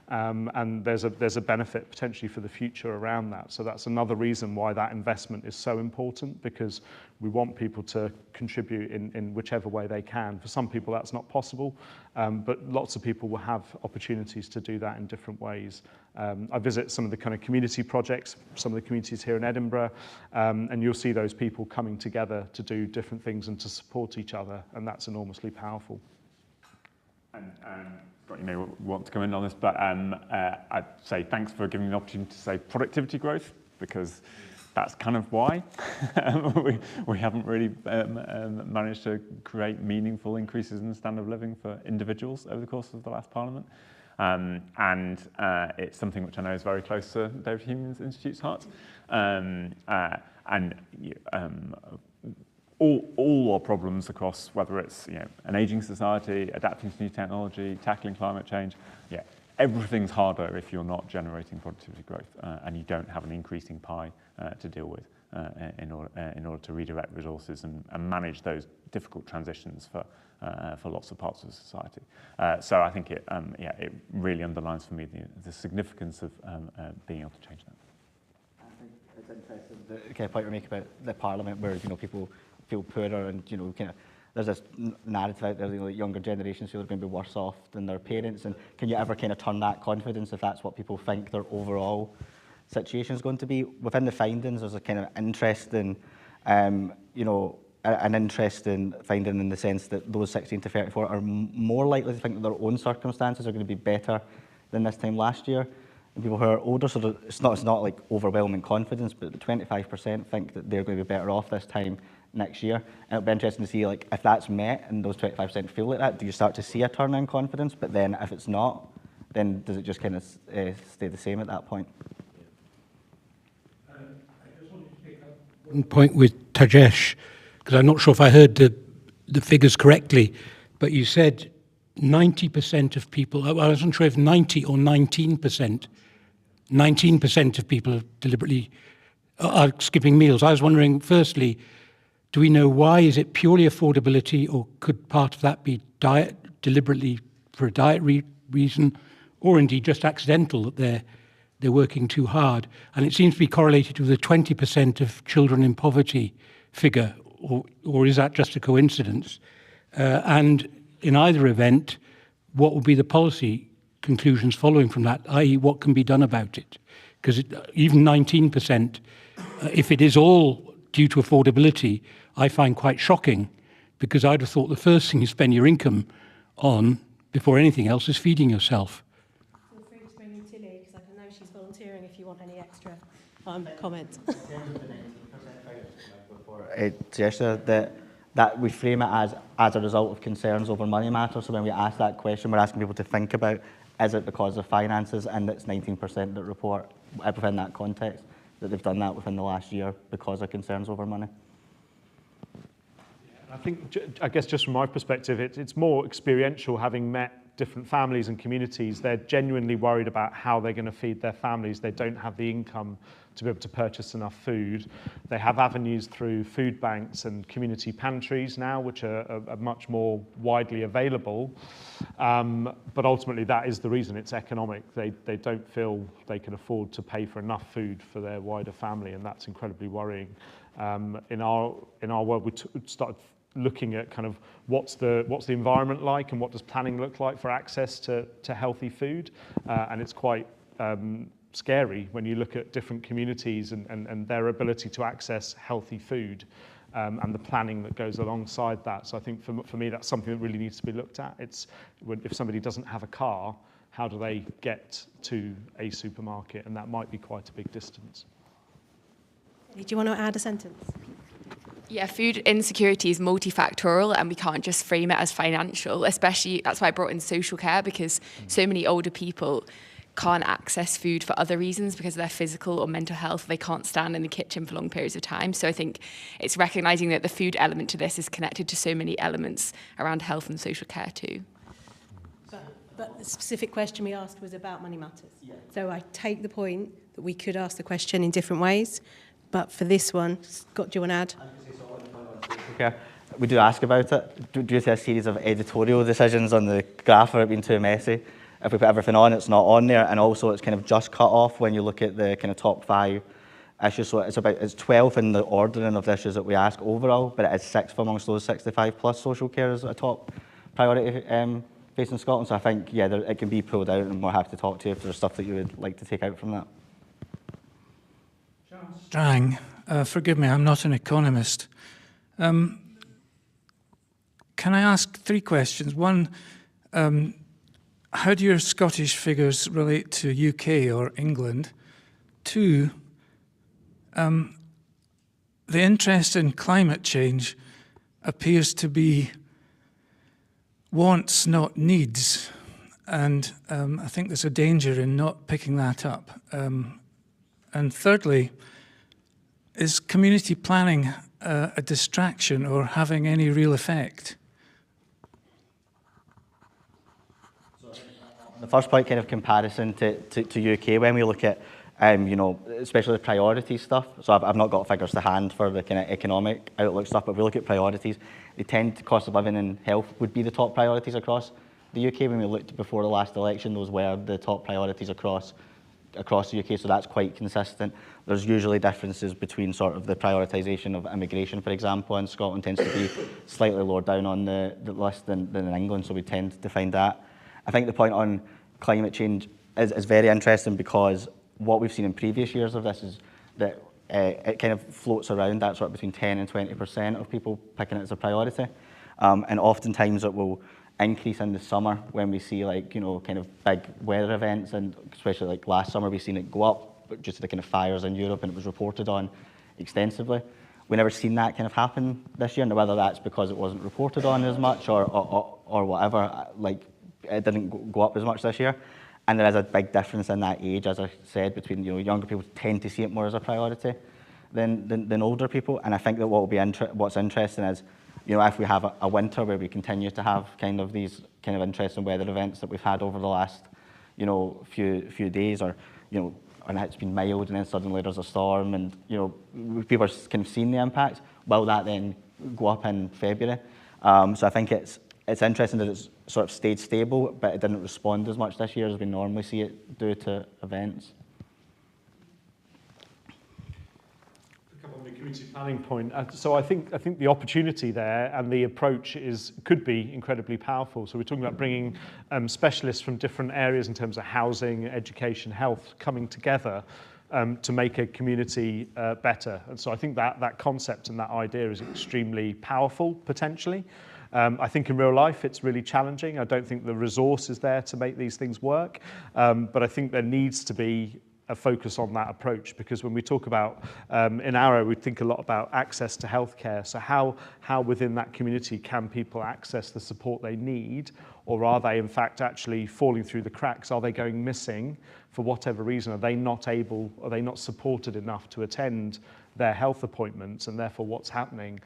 Speaker 4: And there's a benefit potentially for the future around that. So that's another reason why that investment is so important, because we want people to contribute in whichever way they can. For some people that's not possible, but lots of people will have opportunities to do that in different ways. I visit some of the kind of community projects, some of the communities here in Edinburgh, and you'll see those people coming together to do different things and to support each other, and that's enormously powerful.
Speaker 3: And you may want to come in on this, but I'd say thanks for giving me the opportunity to say productivity growth, because that's kind of why we haven't really managed to create meaningful increases in the standard of living for individuals over the course of the last Parliament. And it's something which I know is very close to David Hume's Institute's heart. All our problems across, whether it's an ageing society, adapting to new technology, tackling climate change, everything's harder if you're not generating productivity growth and you don't have an increasing pie to deal with in order to redirect resources and manage those difficult transitions for lots of parts of society. So I think it really underlines for me the significance of being able to change that.
Speaker 2: I think it's interesting the kind of point you make about the Parliament, where people feel poorer and kind of there's this narrative out there that younger generations feel they're going to be worse off than their parents, and can you ever kind of turn that confidence if that's what people think their overall situation is going to be? Within the findings, there's a kind of interesting, an interesting finding in the sense that those 16 to 34 are more likely to think that their own circumstances are going to be better than this time last year. And people who are older, so it's not like overwhelming confidence, but 25% think that they're going to be better off this time next year. And it'll be interesting to see if that's met and those 25% feel like that, do you start to see a turn in confidence? But then if it's not, then does it just kind of stay the same at that point?
Speaker 9: I just wanted to pick up one point with Tejesh, because I'm not sure if I heard the figures correctly, but you said 90% of people, I wasn't sure if 90 or 19%, 19% of people deliberately are skipping meals. I was wondering, firstly, do we know why? Is it purely affordability, or could part of that be diet, deliberately for a diet reason, or indeed just accidental, that they're working too hard? And it seems to be correlated with the 20% of children in poverty figure, or is that just a coincidence? And in either event, what will be the policy conclusions following from that, i.e. what can be done about it? Because even 19%, if it is all due to affordability, I find quite shocking, because I'd have thought the first thing you spend your income on before anything else is feeding yourself.
Speaker 1: Feel free to bring in Tilly, because I know she's volunteering if you want any extra comments.
Speaker 2: That we frame it as a result of concerns over money matters. So when we ask that question, we're asking people to think about, is it because of finances? And it's 19% that report within that context that they've done that within the last year because of concerns over money.
Speaker 4: I guess just from my perspective, it's more experiential, having met different families and communities. They're genuinely worried about how they're going to feed their families. They don't have the income to be able to purchase enough food. They have avenues through food banks and community pantries now, which are much more widely available. But ultimately, that is the reason. It's economic. They don't feel they can afford to pay for enough food for their wider family, and that's incredibly worrying. In our world, we started looking at kind of what's the environment like and what does planning look like for access to healthy food, and it's quite scary when you look at different communities and their ability to access healthy food, and the planning that goes alongside that. So I think for me that's something that really needs to be looked at. It's if somebody doesn't have a car, how do they get to a supermarket, and that might be quite a big distance.
Speaker 1: Do you want to add a sentence?
Speaker 7: Yeah, food insecurity is multifactorial, and we can't just frame it as financial, especially that's why I brought in social care, because so many older people can't access food for other reasons because of their physical or mental health. They can't stand in the kitchen for long periods of time. So I think it's recognising that the food element to this is connected to so many elements around health and social care too.
Speaker 1: But the specific question we asked was about money matters. Yeah. So I take the point that we could ask the question in different ways, but for this one, Scott, do you want to add?
Speaker 2: Okay. We do ask about it due to a series of editorial decisions on the graph for it being too messy. If we put everything on, it's not on there, and also it's kind of just cut off when you look at the kind of top 5 issues. So it's 12 in the ordering of the issues that we ask overall, but it is 6th amongst those 65 plus social care is a top priority facing Scotland. So I think, yeah, it can be pulled out, and we'll have to talk to you if there's stuff that you would like to take out from that.
Speaker 9: Strang, forgive me, I'm not an economist. Can I ask 3 questions? One, how do your Scottish figures relate to UK or England? 2, the interest in climate change appears to be wants, not needs, and I think there's a danger in not picking that up. And thirdly, is community planning a distraction or having any real effect?
Speaker 2: The first point, kind of comparison to UK, when we look at, you know, especially the priority stuff. So I've not got figures to hand for the kind of economic outlook stuff, but if we look at priorities, they tend to, cost of living and health would be the top priorities across the UK. When we looked before the last election, those were the top priorities across the UK, so that's quite consistent. There's usually differences between sort of the prioritisation of immigration, for example, and Scotland tends to be slightly lower down on the list than in England, so we tend to find that. I think the point on climate change is very interesting, because what we've seen in previous years of this is that it kind of floats around that sort of between 10 and 20% of people picking it as a priority. And oftentimes it will increase in the summer when we see, like, you know, kind of big weather events, and especially like last summer we've seen it go up due to the kind of fires in Europe, and it was reported on extensively. We never seen that kind of happen this year, and whether that's because it wasn't reported on as much or whatever, like it didn't go up as much this year. And there is a big difference in that age, as I said, between, you know, younger people tend to see it more as a priority than older people. And I think that what's interesting is, you know, if we have a winter where we continue to have kind of these kind of interesting weather events that we've had over the last, you know, few days, or, you know, and it's been mild and then suddenly there's a storm, and, you know, people are kind of seeing the impact, will that then go up in February? So I think it's interesting that it's sort of stayed stable, but it didn't respond as much this year as we normally see it do to events.
Speaker 4: On the community planning point, so I think the opportunity there and the approach could be incredibly powerful. So we're talking about bringing specialists from different areas in terms of housing, education, health, coming together to make a community better. And so I think that concept and that idea is extremely powerful, potentially. I think in real life it's really challenging. I don't think the resource is there to make these things work, but I think there needs to be a focus on that approach, because when we talk about, in Arrow, we think a lot about access to healthcare. So how within that community can people access the support they need, or are they in fact actually falling through the cracks? Are they going missing for whatever reason? Are they not supported enough to attend their health appointments, and therefore what's happening?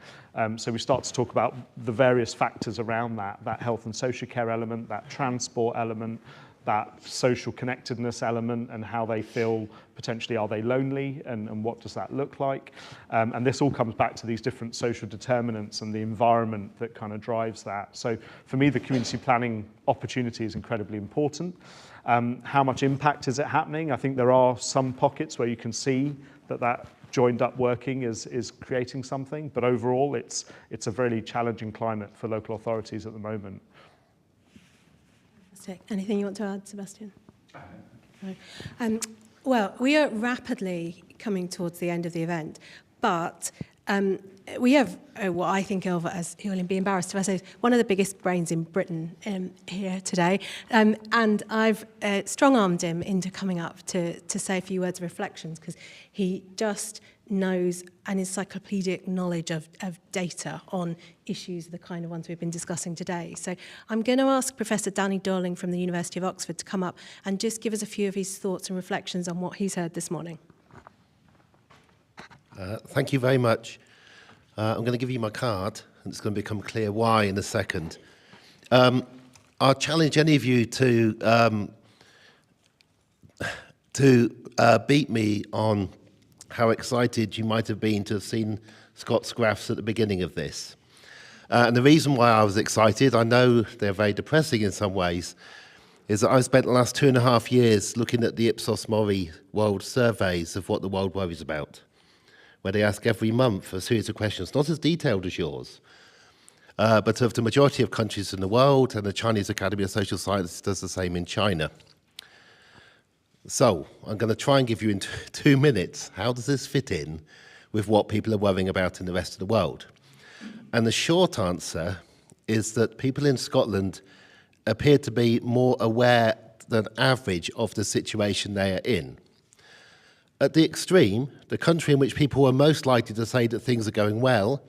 Speaker 4: So we start to talk about the various factors around that health and social care element, that transport element, that social connectedness element, and how they feel potentially, are they lonely, and what does that look like? And this all comes back to these different social determinants and the environment that kind of drives that. So for me, the community planning opportunity is incredibly important. How much impact is it happening? I think there are some pockets where you can see that joined up working is creating something. But overall, it's a very challenging climate for local authorities at the moment.
Speaker 1: Anything you want to add, Sebastian? No. Well, we are rapidly coming towards the end of the event, but we have what I think of as, he will be embarrassed if I say, one of the biggest brains in Britain here today. And I've strong-armed him into coming up to say a few words of reflections, because he just knows an encyclopedic knowledge of data on issues, the kind of ones we've been discussing today. So I'm going to ask Professor Danny Dorling from the University of Oxford to come up and just give us a few of his thoughts and reflections on what he's heard this morning.
Speaker 10: Thank you very much. I'm going to give you my card, and it's going to become clear why in a second. I'll challenge any of you to beat me on how excited you might have been to have seen Scott's graphs at the beginning of this. And the reason why I was excited, I know they're very depressing in some ways, is that I've spent the last 2.5 years looking at the Ipsos Mori world surveys of what the world worries about, where they ask every month a series of questions, not as detailed as yours, but of the majority of countries in the world, and the Chinese Academy of Social Sciences does the same in China. So I'm going to try and give you in 2 minutes, how does this fit in with what people are worrying about in the rest of the world? And the short answer is that people in Scotland appear to be more aware than average of the situation they are in. At the extreme, the country in which people are most likely to say that things are going well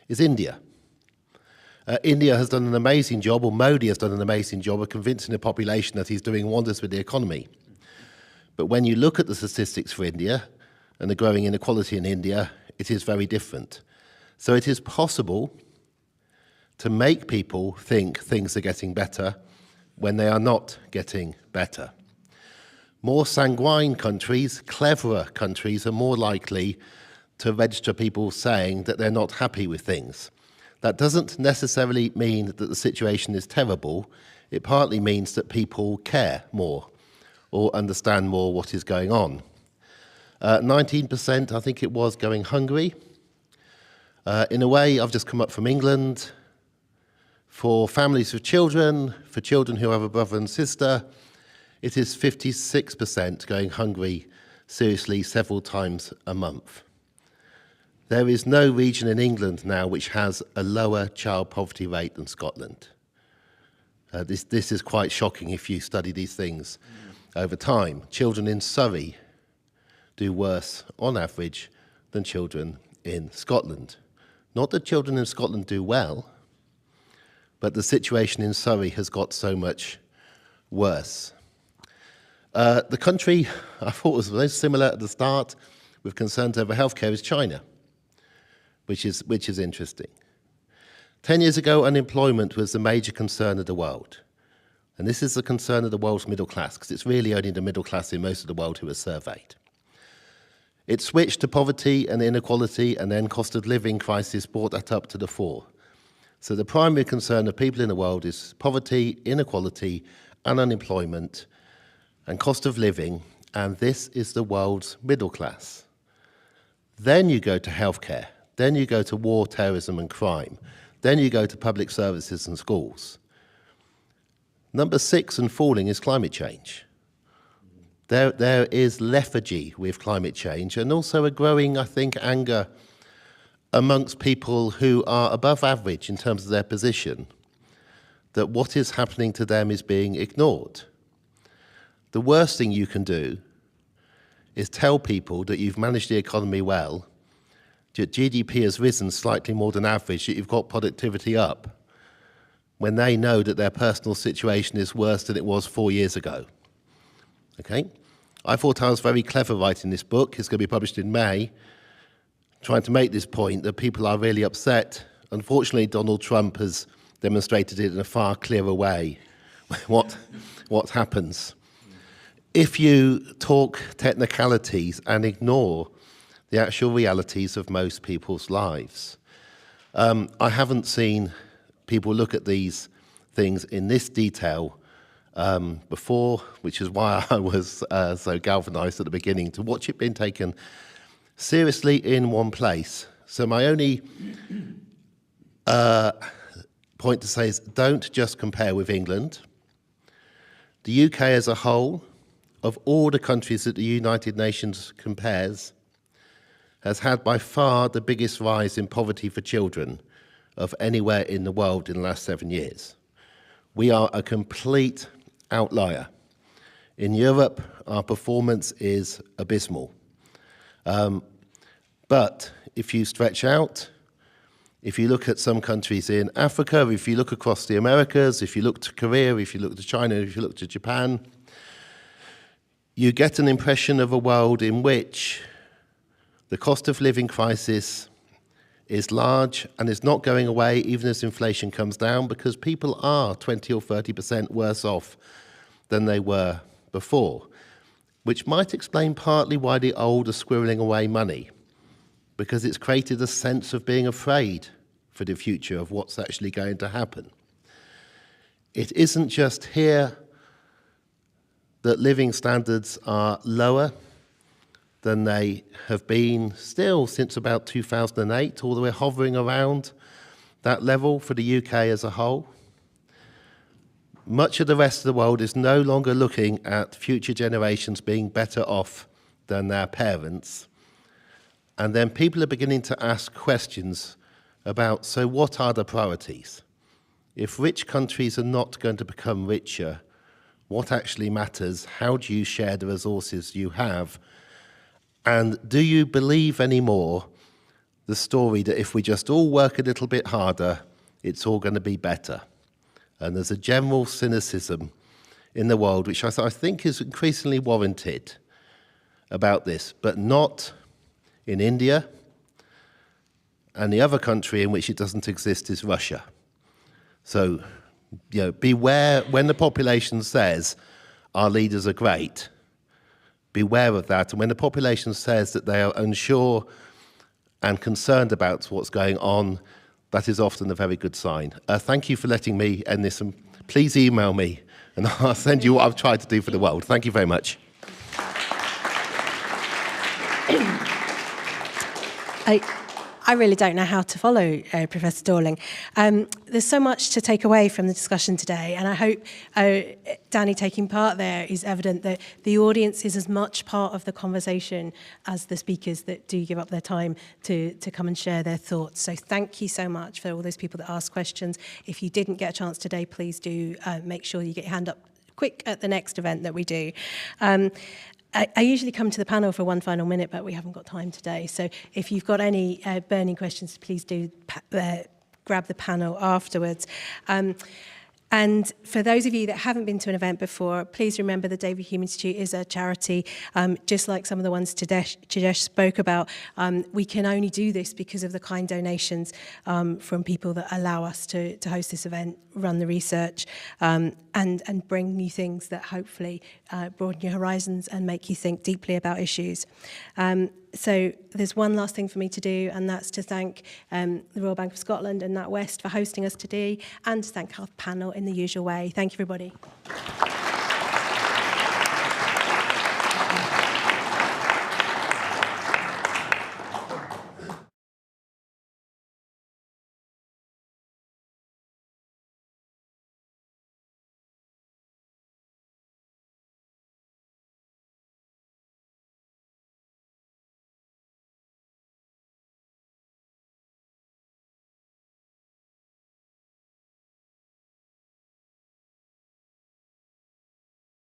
Speaker 10: is India. India has done an amazing job, or Modi has done an amazing job of convincing the population that he's doing wonders with the economy. But when you look at the statistics for India and the growing inequality in India, it is very different. So it is possible to make people think things are getting better when they are not getting better. More sanguine countries, cleverer countries, are more likely to register people saying that they're not happy with things. That doesn't necessarily mean that the situation is terrible. It partly means that people care more or understand more what is going on. 19%, I think it was, going hungry. In a way, I've just come up from England. For families with children, for children who have a brother and sister, it is 56% going hungry seriously several times a month. There is no region in England now which has a lower child poverty rate than Scotland. This is quite shocking if you study these things over time. Children in Surrey do worse on average than children in Scotland. Not that children in Scotland do well, but the situation in Surrey has got so much worse. The country I thought was very similar at the start with concerns over healthcare is China, which is interesting. 10 years ago, unemployment was the major concern of the world. And this is the concern of the world's middle class, because it's really only the middle class in most of the world who are surveyed. It switched to poverty and inequality, and then cost of living crisis brought that up to the fore. So the primary concern of people in the world is poverty, inequality, and unemployment, and cost of living, and this is the world's middle class. Then you go to healthcare, then you go to war, terrorism, and crime, then you go to public services and schools. Number 6 and falling is climate change. There is lethargy with climate change, and also a growing, I think, anger amongst people who are above average in terms of their position, that what is happening to them is being ignored. The worst thing you can do is tell people that you've managed the economy well, that GDP has risen slightly more than average, that you've got productivity up, when they know that their personal situation is worse than it was 4 years ago. Okay? I thought I was very clever writing this book. It's going to be published in May, trying to make this point that people are really upset. Unfortunately, Donald Trump has demonstrated it in a far clearer way, what happens. If you talk technicalities and ignore the actual realities of most people's lives. I haven't seen people look at these things in this detail before, which is why I was so galvanized at the beginning to watch it being taken seriously in one place. So my only point to say is don't just compare with England. The UK as a whole, of all the countries that the United Nations compares, has had by far the biggest rise in poverty for children of anywhere in the world in the last 7 years. We are a complete outlier. In Europe, our performance is abysmal. But if you stretch out, if you look at some countries in Africa, if you look across the Americas, if you look to Korea, if you look to China, if you look to Japan, you get an impression of a world in which the cost of living crisis is large and is not going away even as inflation comes down, because people are 20 or 30% worse off than they were before, which might explain partly why the old are squirreling away money, because it's created a sense of being afraid for the future of what's actually going to happen. It isn't just here that living standards are lower than they have been still since about 2008, although we're hovering around that level for the UK as a whole. Much of the rest of the world is no longer looking at future generations being better off than their parents. And then people are beginning to ask questions about, so what are the priorities? If rich countries are not going to become richer, what actually matters? How do you share the resources you have? And do you believe anymore the story that if we just all work a little bit harder, it's all going to be better? And there's a general cynicism in the world, which I think is increasingly warranted about this, but not in India. And the other country in which it doesn't exist is Russia. So, beware when the population says our leaders are great. Beware of that. And when the population says that they are unsure and concerned about what's going on, that is often a very good sign. Thank you for letting me end this, and please email me, and I'll send you what I've tried to do for the world. Thank you very much.
Speaker 1: I really don't know how to follow Professor Dorling. There's so much to take away from the discussion today, and I hope Danny taking part there is evident that the audience is as much part of the conversation as the speakers that do give up their time to come and share their thoughts. So thank you so much for all those people that asked questions. If you didn't get a chance today, please do make sure you get your hand up quick at the next event that we do. I usually come to the panel for one final minute, but we haven't got time today. So if you've got any burning questions, please do grab the panel afterwards. And for those of you that haven't been to an event before, please remember the David Hume Institute is a charity, just like some of the ones Tejesh spoke about. We can only do this because of the kind donations from people that allow us to host this event, run the research, and bring new things that hopefully broaden your horizons and make you think deeply about issues. So there's one last thing for me to do, and that's to thank the Royal Bank of Scotland and Natwest for hosting us today, and to thank our panel in the usual way. Thank you, everybody.